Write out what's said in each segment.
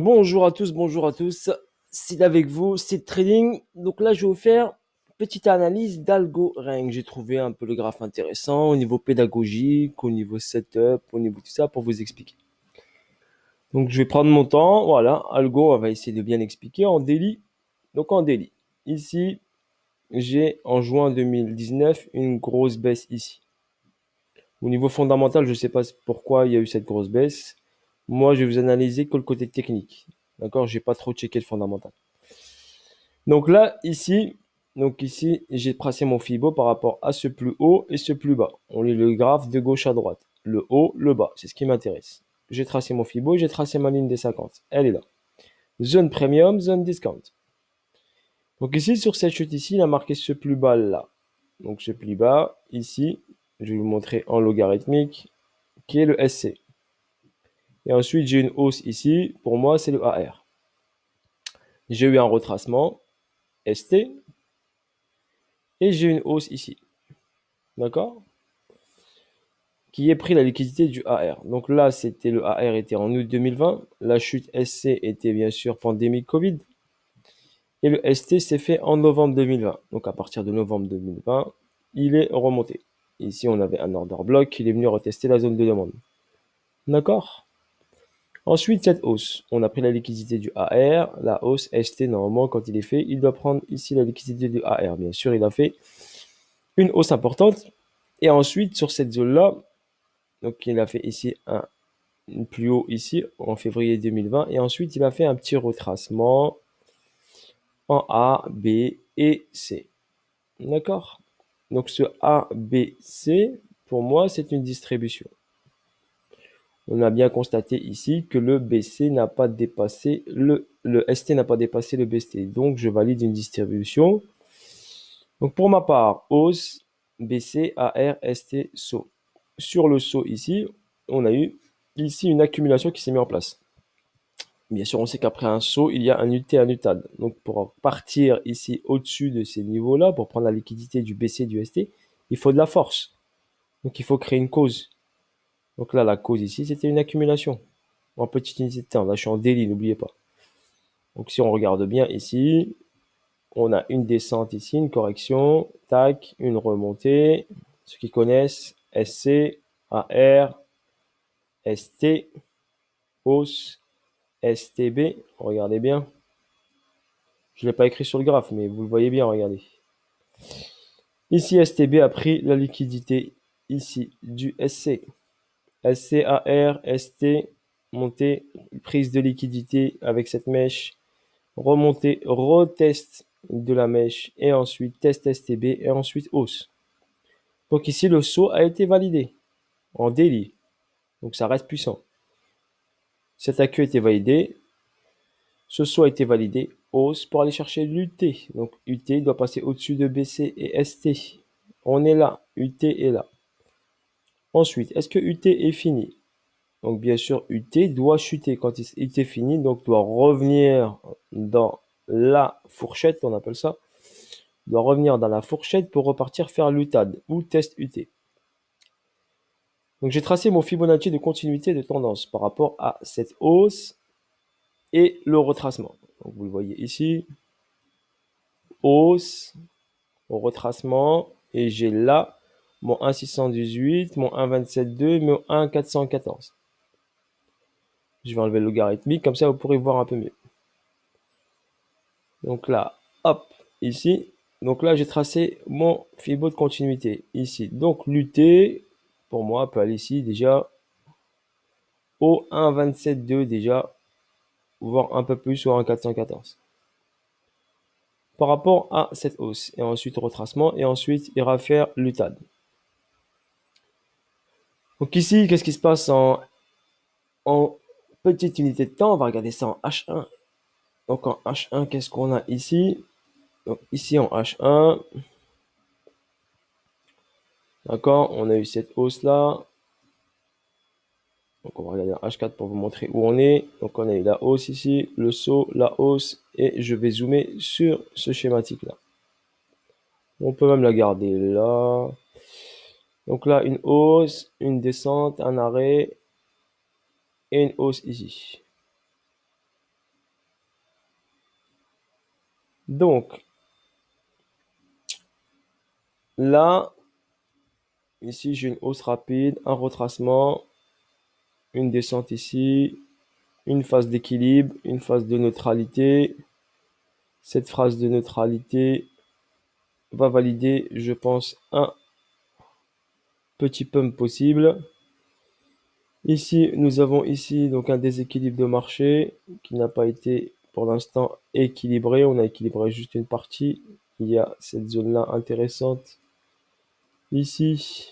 Bonjour à tous, bonjour à tous. C'est avec vous, c'est Trading. Donc là, je vais vous faire une petite analyse d'Algorand. J'ai trouvé un peu le graphe intéressant au niveau pédagogique, au niveau setup, au niveau tout ça pour vous expliquer. Donc je vais prendre mon temps. Voilà, Algo, on va essayer de bien expliquer en daily. Donc en daily, ici, j'ai en juin 2019 une grosse baisse ici. Au niveau fondamental, je ne sais pas pourquoi il y a eu cette grosse baisse. Moi, je vais vous analyser que le côté technique. D'accord? J'ai pas trop checké le fondamental. Donc là, ici, j'ai tracé mon Fibo par rapport à ce plus haut et ce plus bas. On lit le graphe de gauche à droite. Le haut, le bas, c'est ce qui m'intéresse. J'ai tracé mon Fibo, j'ai tracé ma ligne des 50. Elle est là. Zone premium, zone discount. Donc ici, sur cette chute ici, il a marqué ce plus bas là. Donc ce plus bas, ici, je vais vous montrer en logarithmique, qui est le SC. Et ensuite, j'ai une hausse ici. Pour moi, c'est le AR. J'ai eu un retracement, ST, et j'ai une hausse ici. D'accord? Qui ait pris la liquidité du AR. Donc là, c'était le AR était en août 2020. La chute SC était bien sûr pandémie Covid. Et le ST s'est fait en novembre 2020. Donc à partir de novembre 2020, il est remonté. Ici, on avait un order block. Il est venu retester la zone de demande. D'accord? Ensuite, cette hausse. On a pris la liquidité du AR. La hausse ST, normalement, quand il est fait, il doit prendre ici la liquidité du AR. Bien sûr, il a fait une hausse importante. Et ensuite, sur cette zone-là, donc il a fait ici un plus haut ici en février 2020 et ensuite il a fait un petit retracement en A, B et C. D'accord? Donc ce A, B, C, pour moi, c'est une distribution. On a bien constaté ici que le BC n'a pas dépassé le ST n'a pas dépassé le BST. Donc je valide une distribution. Donc pour ma part, hausse, BC, AR, ST, SO. Sur le SO ici, on a eu ici une accumulation qui s'est mise en place. Bien sûr, on sait qu'après un saut, il y a un UT, un UTAD. Donc, pour partir ici au-dessus de ces niveaux-là, pour prendre la liquidité du BC et du ST, il faut de la force. Donc, il faut créer une cause. Donc là, la cause ici, c'était une accumulation en petite unité de temps. Là, je suis en daily, n'oubliez pas. Donc, si on regarde bien ici, on a une descente ici, une correction, tac, une remontée. Ceux qui connaissent, SC, AR, ST, hausse, STB. Regardez bien. Je ne l'ai pas écrit sur le graphe, mais vous le voyez bien, regardez. Ici, STB a pris la liquidité ici du SC. SCAR, ST, montée, prise de liquidité avec cette mèche, remontée, retest de la mèche et ensuite test STB et ensuite hausse. Donc ici, le saut a été validé en daily. Donc ça reste puissant. Cette AQ a été validée. Ce saut a été validé. Hausse pour aller chercher l'UT. Donc UT doit passer au-dessus de BC et ST. On est là. UT est là. Ensuite, est-ce que UT est fini? Donc bien sûr, UT doit chuter quand il est fini, donc doit revenir dans la fourchette, on appelle ça, doit revenir dans la fourchette pour repartir faire l'UTAD ou test UT. Donc j'ai tracé mon Fibonacci de continuité de tendance par rapport à cette hausse et le retracement. Donc vous le voyez ici, hausse, retracement, et j'ai là mon 1,618, mon 1,272, mon 1,414. Je vais enlever le logarithmique, comme ça vous pourrez voir un peu mieux. Donc là, hop, ici. Donc là, j'ai tracé mon Fibo de continuité ici. Donc l'UT, pour moi, peut aller ici déjà au 1,272 déjà, voire un peu plus au 1,414. Par rapport à cette hausse. Et ensuite retracement. Et ensuite, il ira faire l'UTAD. Donc ici, qu'est-ce qui se passe en petite unité de temps? On va regarder ça en H1. Donc en H1, qu'est-ce qu'on a ici? Donc ici en H1, d'accord, on a eu cette hausse là. Donc on va regarder en H4 pour vous montrer où on est. Donc on a eu la hausse ici, le saut, la hausse, et je vais zoomer sur ce schématique là. On peut même la garder là. Donc là, une hausse, une descente, un arrêt et une hausse ici. Donc, là, ici, j'ai une hausse rapide, un retracement, une descente ici, une phase d'équilibre, une phase de neutralité. Cette phase de neutralité va valider, je pense, un petit pump possible. Ici, nous avons ici donc un déséquilibre de marché qui n'a pas été pour l'instant équilibré. On a équilibré juste une partie. Il y a cette zone-là intéressante ici.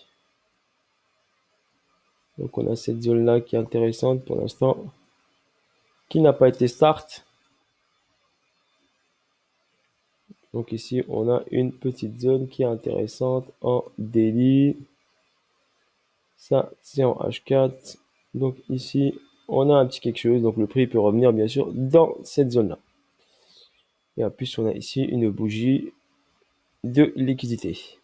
Donc on a cette zone-là qui est intéressante pour l'instant, qui n'a pas été start. Donc ici, on a une petite zone qui est intéressante en daily. Ça, c'est en H4. Donc ici, on a un petit quelque chose. Donc le prix peut revenir bien sûr dans cette zone-là. Et en plus, on a ici une bougie de liquidité.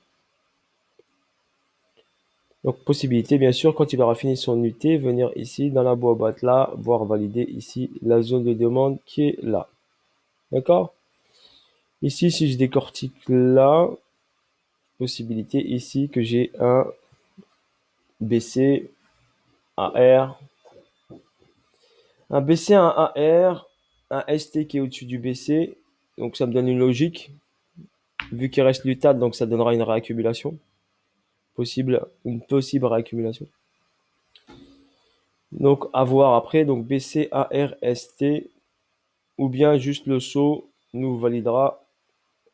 Donc possibilité, bien sûr, quand il aura fini son UT, venir ici dans la boîte là, voir valider ici la zone de demande qui est là. D'accord? Ici, si je décortique là, possibilité ici que j'ai un BC, AR, un BC, un AR, un ST qui est au-dessus du BC. Donc ça me donne une logique. Vu qu'il reste l'UTAD, donc ça donnera une réaccumulation. Une possible réaccumulation. Donc à voir après, donc BC, AR, ST, ou bien juste le saut nous validera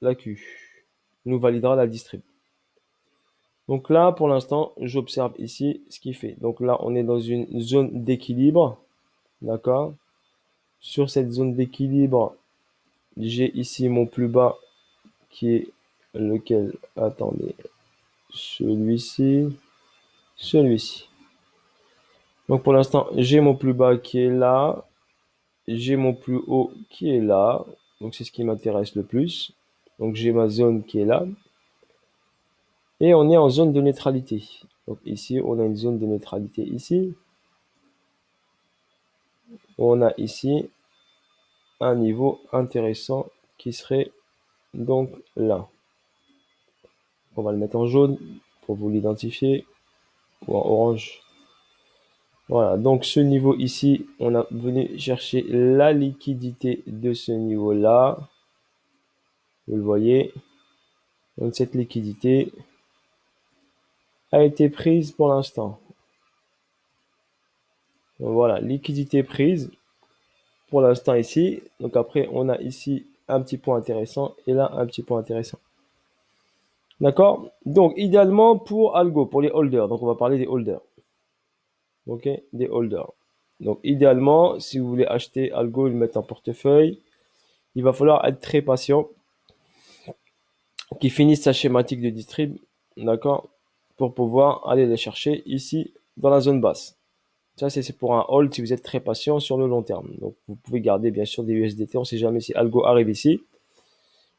la Q, nous validera la distrib. Donc là, pour l'instant, j'observe ici ce qu'il fait. Donc là, on est dans une zone d'équilibre. D'accord? Sur cette zone d'équilibre, j'ai ici mon plus bas qui est lequel? Attendez. Celui-ci. Celui-ci. Donc pour l'instant, j'ai mon plus bas qui est là. J'ai mon plus haut qui est là. Donc c'est ce qui m'intéresse le plus. Donc j'ai ma zone qui est là. Et on est en zone de neutralité. Donc ici, on a une zone de neutralité ici. On a ici un niveau intéressant qui serait donc là. On va le mettre en jaune pour vous l'identifier, ou en orange. Voilà, donc ce niveau ici, on a venu chercher la liquidité de ce niveau-là. Vous le voyez. Donc cette liquidité a été prise pour l'instant. Voilà, liquidité prise pour l'instant ici. Donc après, on a ici un petit point intéressant et là un petit point intéressant. D'accord? Donc idéalement pour Algo, pour les holders. Donc on va parler des holders. Ok? Des holders. Donc idéalement, si vous voulez acheter Algo et le mettre en portefeuille, il va falloir être très patient, qu'il finisse sa schématique de distrib, d'accord? Pour pouvoir aller les chercher ici dans la zone basse. Ça, c'est pour un hold si vous êtes très patient sur le long terme. Donc, vous pouvez garder bien sûr des USDT. On ne sait jamais si Algo arrive ici.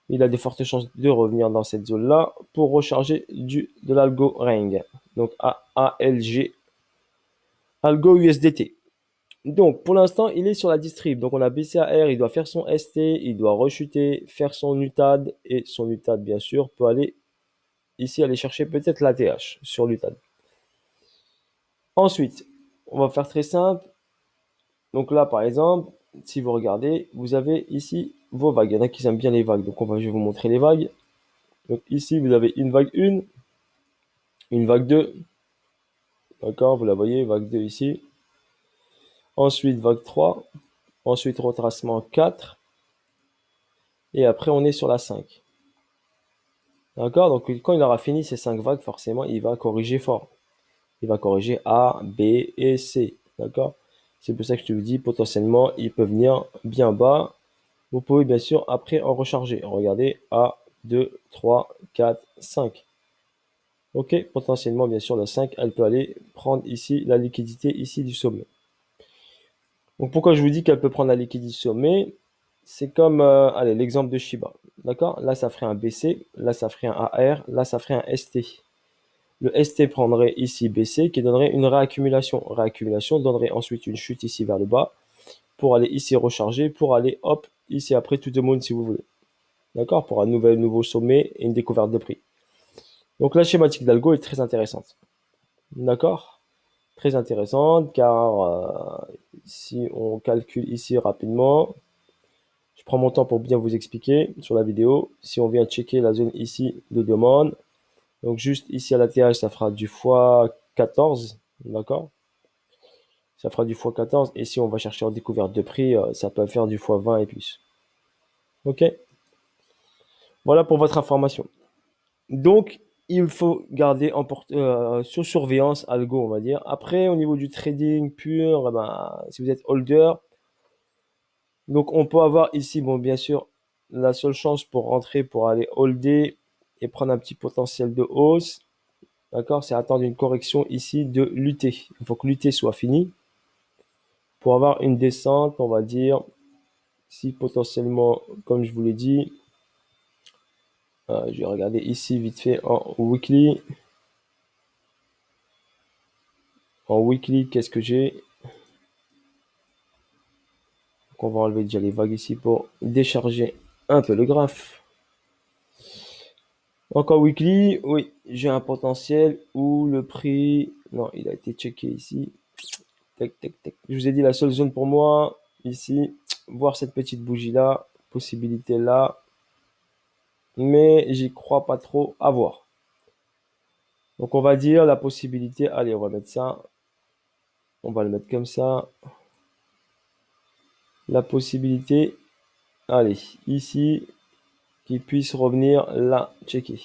Il a de fortes chances de revenir dans cette zone-là pour recharger de l'Algo Ring. Donc, ALG, Algo USDT. Donc, pour l'instant, il est sur la distrib. Donc, on a BCAR, il doit faire son ST, il doit rechuter, faire son UTAD. Et son UTAD, bien sûr, peut aller ici, aller chercher peut-être l'ATH sur l'UTAD. Ensuite, on va faire très simple. Donc là, par exemple, si vous regardez, vous avez ici vos vagues. Il y en a qui aiment bien les vagues. Donc, je vais vous montrer les vagues. Donc ici, vous avez une vague 1, une vague 2. D'accord, vous la voyez, vague 2 ici. Ensuite, vague 3. Ensuite, retracement 4. Et après, on est sur la 5. D'accord, donc quand il aura fini ces 5 vagues, forcément, il va corriger fort. Il va corriger A, B et C. D'accord? C'est pour ça que je te dis, potentiellement, il peut venir bien bas. Vous pouvez bien sûr après en recharger. Regardez, A, 2, 3, 4, 5. Ok, potentiellement, bien sûr, la 5, elle peut aller prendre ici la liquidité ici du sommet. Donc pourquoi je vous dis qu'elle peut prendre la liquidité du sommet? C'est comme, allez, l'exemple de Shiba. D'accord? Là, ça ferait un BC, là, ça ferait un AR, là, ça ferait un ST. Le ST prendrait ici BC qui donnerait une réaccumulation. Réaccumulation donnerait ensuite une chute ici vers le bas pour aller ici recharger, pour aller hop, ici après tout le monde si vous voulez. d'accord, pour un nouveau sommet et une découverte de prix. Donc la schématique d'algo est très intéressante, d'accord, très intéressante car si on calcule ici rapidement, je prends mon temps pour bien vous expliquer sur la vidéo. Si on vient checker la zone ici de demande, donc juste ici à l'ATH, ça fera du x14, d'accord? Ça fera du x14. Et si on va chercher en découverte de prix, ça peut faire du x20 et plus. Ok? Voilà pour votre information. Donc, il faut garder sur surveillance algo, on va dire. Après, au niveau du trading pur, eh ben, si vous êtes holder, donc on peut avoir ici, bon, bien sûr, la seule chance pour rentrer, pour aller holder et prendre un petit potentiel de hausse, d'accord, c'est attendre une correction ici de l'UT. Il faut que l'UT soit fini pour avoir une descente, on va dire, si potentiellement, comme je vous l'ai dit, je vais regarder ici vite fait en weekly. En weekly, qu'est-ce que j'ai? Donc on va enlever déjà les vagues ici pour décharger un peu le graphe. Donc en weekly, oui, j'ai un potentiel où le prix... Non, il a été checké ici. Tac, tac, tac. Je vous ai dit la seule zone pour moi, ici, voir cette petite bougie là, possibilité là, mais j'y crois pas trop à voir. Donc on va dire la possibilité, allez, on va mettre ça, on va le mettre comme ça. La possibilité, allez, ici, qu'il puisse revenir là, checker.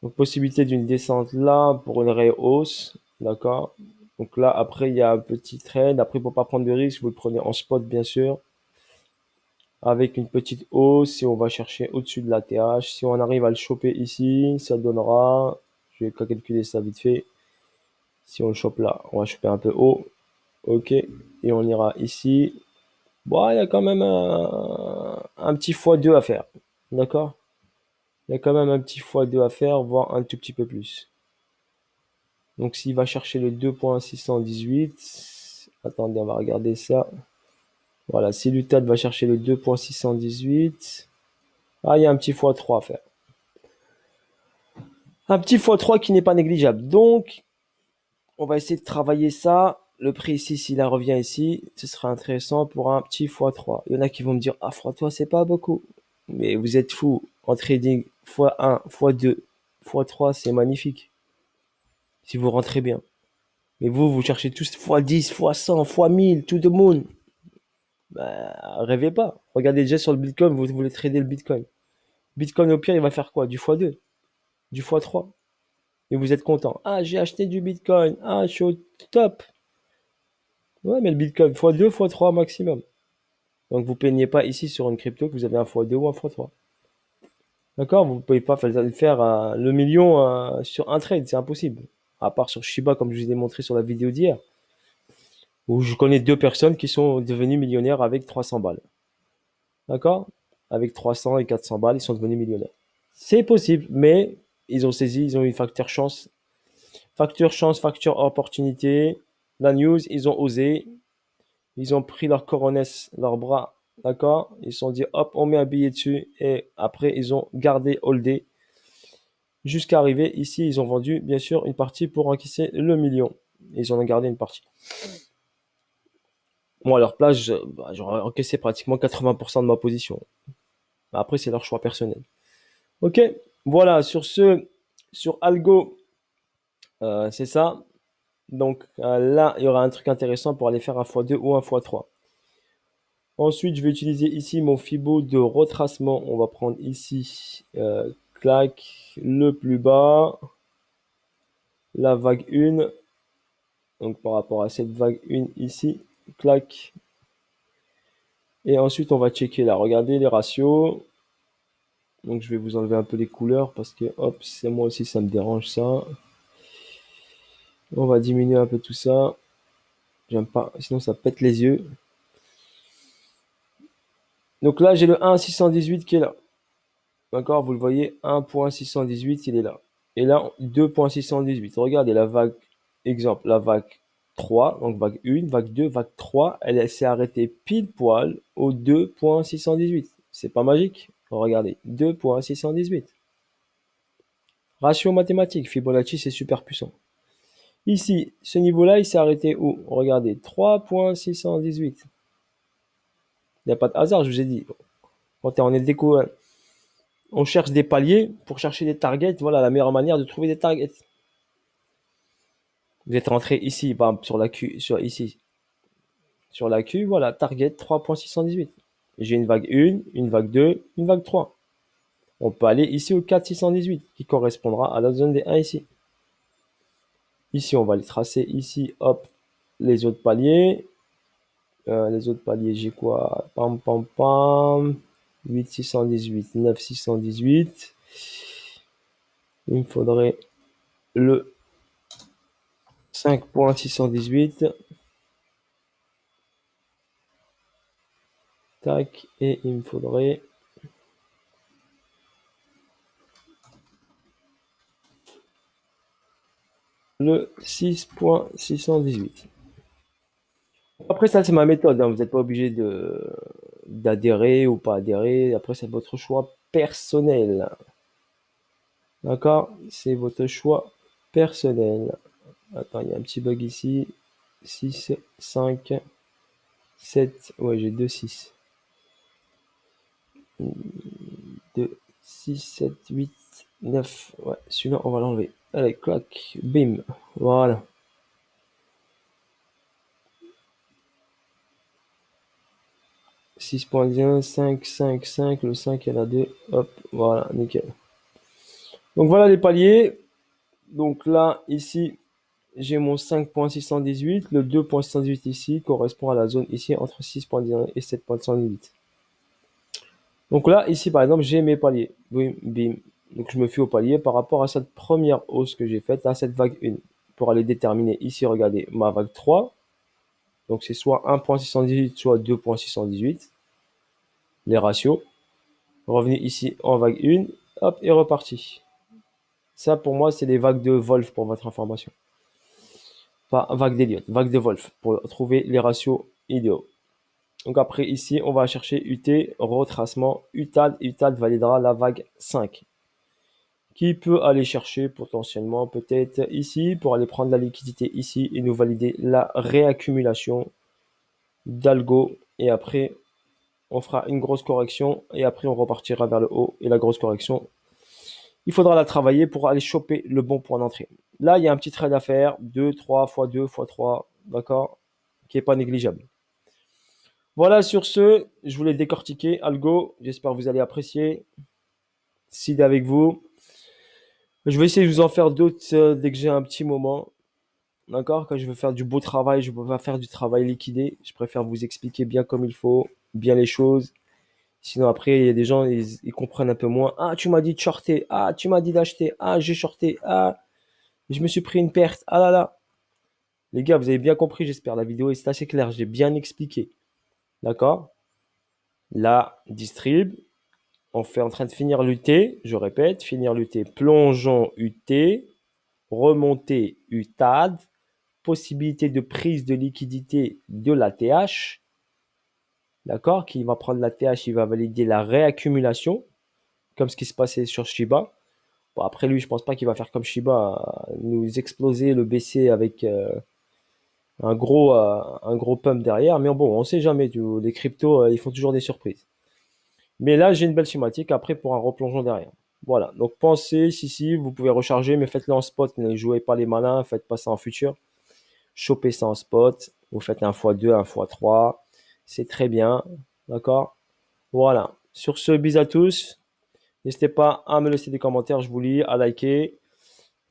Donc possibilité d'une descente là pour une rehausse, d'accord. Donc là après il y a un petit trade. Après pour pas prendre de risque, vous le prenez en spot bien sûr, avec une petite hausse. Si on va chercher au-dessus de la TH, si on arrive à le choper ici, ça donnera, je vais calculer ça vite fait. Si on le chope là, on va choper un peu haut, ok, et on ira ici. Bon, il y a quand même un petit x2 à faire, d'accord. Il y a quand même un petit x2 à faire, voire un tout petit peu plus. Donc s'il va chercher le 2.618, attendez, on va regarder ça. Voilà, si l'UTAD va chercher le 2.618, ah, il y a un petit x3 à faire. Un petit x3 qui n'est pas négligeable. Donc, on va essayer de travailler ça. Le prix ici, s'il revient ici, ce sera intéressant pour un petit x3. Il y en a qui vont me dire, ah, x3, c'est pas beaucoup. Mais vous êtes fous. En trading, x1, x2, x3, c'est magnifique. Si vous rentrez bien. Mais vous cherchez tous x10, x100, x1000, tout le monde. Bah, rêvez pas. Regardez déjà sur le Bitcoin, vous voulez trader le Bitcoin. Bitcoin, au pire, il va faire quoi? Du x2, du x3. Et vous êtes content. Ah, j'ai acheté du Bitcoin. Ah, je suis au top. Ouais, mais le Bitcoin, x2, x3 maximum. Donc, vous peignez pas ici sur une crypto que vous avez un x2 ou un x3. D'accord? Vous ne pouvez pas faire le million sur un trade, c'est impossible. À part sur Shiba, comme je vous ai montré sur la vidéo d'hier, où je connais deux personnes qui sont devenues millionnaires avec 300 balles. D'accord? Avec 300 et 400 balles, ils sont devenus millionnaires. C'est possible, mais ils ont saisi, ils ont eu facteur chance. Facteur chance, facteur opportunité. La news, ils ont osé. Ils ont pris leur coronesse, leurs bras. D'accord? Ils se sont dit, hop, on met un billet dessus. Et après, ils ont gardé, holdé. Jusqu'à arriver ici, ils ont vendu, bien sûr, une partie pour encaisser le million. Ils en ont gardé une partie. Moi, à leur place, j'aurais encaissé pratiquement 80% de ma position. Après, c'est leur choix personnel. Ok, voilà, sur Algo, c'est ça. Donc là, il y aura un truc intéressant pour aller faire un x2 ou un x3. Ensuite, je vais utiliser ici mon Fibo de retracement. On va prendre ici, clac, le plus bas, la vague 1. Donc par rapport à cette vague 1 ici, clac. Et ensuite, on va checker là. Regardez les ratios. Donc je vais vous enlever un peu les couleurs parce que, hop, c'est moi aussi, ça me dérange ça. On va diminuer un peu tout ça. J'aime pas, sinon ça pète les yeux. Donc là, j'ai le 1.618 qui est là. D'accord, vous le voyez, 1.618, il est là. Et là, 2.618. Regardez la vague, exemple, la vague 3, donc vague 1, vague 2, vague 3, elle s'est arrêtée pile poil au 2.618. C'est pas magique. Regardez, 2,618. Ratio mathématique, Fibonacci, c'est super puissant. Ici, ce niveau-là, il s'est arrêté où? Regardez, 3,618. Il n'y a pas de hasard, je vous ai dit. Quand on est déco, on cherche des paliers pour chercher des targets. Voilà la meilleure manière de trouver des targets. Vous êtes rentré ici, sur la Q, ici, sur la Q, voilà, target 3,618. J'ai une vague 1, une vague 2, une vague 3. On peut aller ici au 4,618 qui correspondra à la zone des 1 ici. Ici, on va les tracer ici, hop, les autres paliers. J'ai quoi? Pam, pam, pam. 8,618, 9,618. Il me faudrait le 5,618. Tac, et il me faudrait le 6,618. Après ça, c'est ma méthode, hein. Vous n'êtes pas obligé d'adhérer ou pas adhérer. Après, c'est votre choix personnel. D'accord? C'est votre choix personnel. Attends, il y a un petit bug ici. 6, 5, 7. Ouais, j'ai 2, 6. 2, 6, 7, 8, 9. Ouais, celui-là, on va l'enlever. Allez, clac, bim. Voilà. « 6.1, 5, 5, 5, le 5, il y en a 2. Hop, voilà, nickel. Donc voilà les paliers. Donc là, ici, j'ai mon 5.618. Le 2.618 ici correspond à la zone ici entre 6.1 et 7.118. Donc là, ici, par exemple, j'ai mes paliers. Bim, bim. Donc je me fie au palier par rapport à cette première hausse que j'ai faite, à cette vague 1. Pour aller déterminer ici, regardez, ma vague 3. Donc c'est soit 1.618, soit 2.618. Les ratios. Revenez ici en vague 1. Hop, et reparti. Ça, pour moi, c'est les vagues de Wolf pour votre information. Pas vague d'Elliott, vague de Wolf pour trouver les ratios idéaux. Donc après, ici, on va chercher UT, retracement, UTAD. UTAD validera la vague 5. Qui peut aller chercher potentiellement peut-être ici pour aller prendre la liquidité ici et nous valider la réaccumulation d'algo. Et après, on fera une grosse correction et après, on repartira vers le haut et la grosse correction. Il faudra la travailler pour aller choper le bon point d'entrée. Là, il y a un petit trade à faire, 2, 3 fois 2 fois 3, d'accord, qui n'est pas négligeable. Voilà, sur ce, je voulais décortiquer Algo. J'espère que vous allez apprécier. Sid avec vous. Je vais essayer de vous en faire d'autres dès que j'ai un petit moment. D'accord? Quand je veux faire du beau travail, je ne peux pas faire du travail liquidé. Je préfère vous expliquer bien comme il faut, bien les choses. Sinon, après, il y a des gens, ils comprennent un peu moins. Ah, tu m'as dit de shorter. Ah, tu m'as dit d'acheter. Ah, j'ai shorté. Ah, je me suis pris une perte. Ah là là. Les gars, vous avez bien compris, j'espère. La vidéo est assez claire. J'ai bien expliqué. D'accord? Là, distrib. On fait en train de finir l'UT. Je répète, finir l'UT. Plongeons UT. Remontée UTAD. Possibilité de prise de liquidité de la TH. D'accord? Qui va prendre la TH, il va valider la réaccumulation. Comme ce qui se passait sur Shiba. Bon, après lui, je pense pas qu'il va faire comme Shiba, nous exploser le BC avec un gros pump derrière. Mais bon, on sait jamais. Les cryptos, ils font toujours des surprises. Mais là, j'ai une belle schématique après pour un replongeon derrière. Voilà. Donc pensez, si, vous pouvez recharger, mais faites-le en spot. Ne jouez pas les malins, faites pas ça en futur. Chopez ça en spot. Vous faites un x2, un x3. C'est très bien. D'accord? Voilà. Sur ce, bis à tous. N'hésitez pas à me laisser des commentaires, je vous lis, à liker.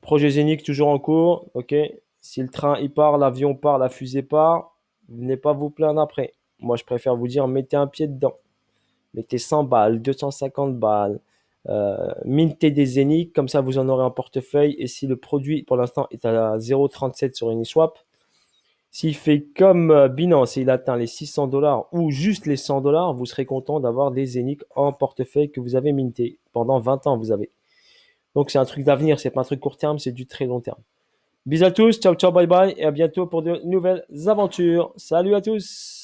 Projet Zénith toujours en cours, ok. Si le train il part, l'avion part, la fusée part, venez pas vous plaindre après. Moi, je préfère vous dire, mettez un pied dedans. Mettez 100 balles, 250 balles, mintez des Zénith, comme ça vous en aurez un portefeuille. Et si le produit, pour l'instant, est à 0,37 sur Uniswap, s'il fait comme Binance et il atteint les 600 dollars ou juste les 100 dollars, vous serez content d'avoir des Zénith en portefeuille que vous avez minté. Pendant 20 ans, vous avez. Donc, c'est un truc d'avenir, c'est pas un truc court terme, c'est du très long terme. Bisous à tous, ciao, ciao, bye bye, et à bientôt pour de nouvelles aventures. Salut à tous!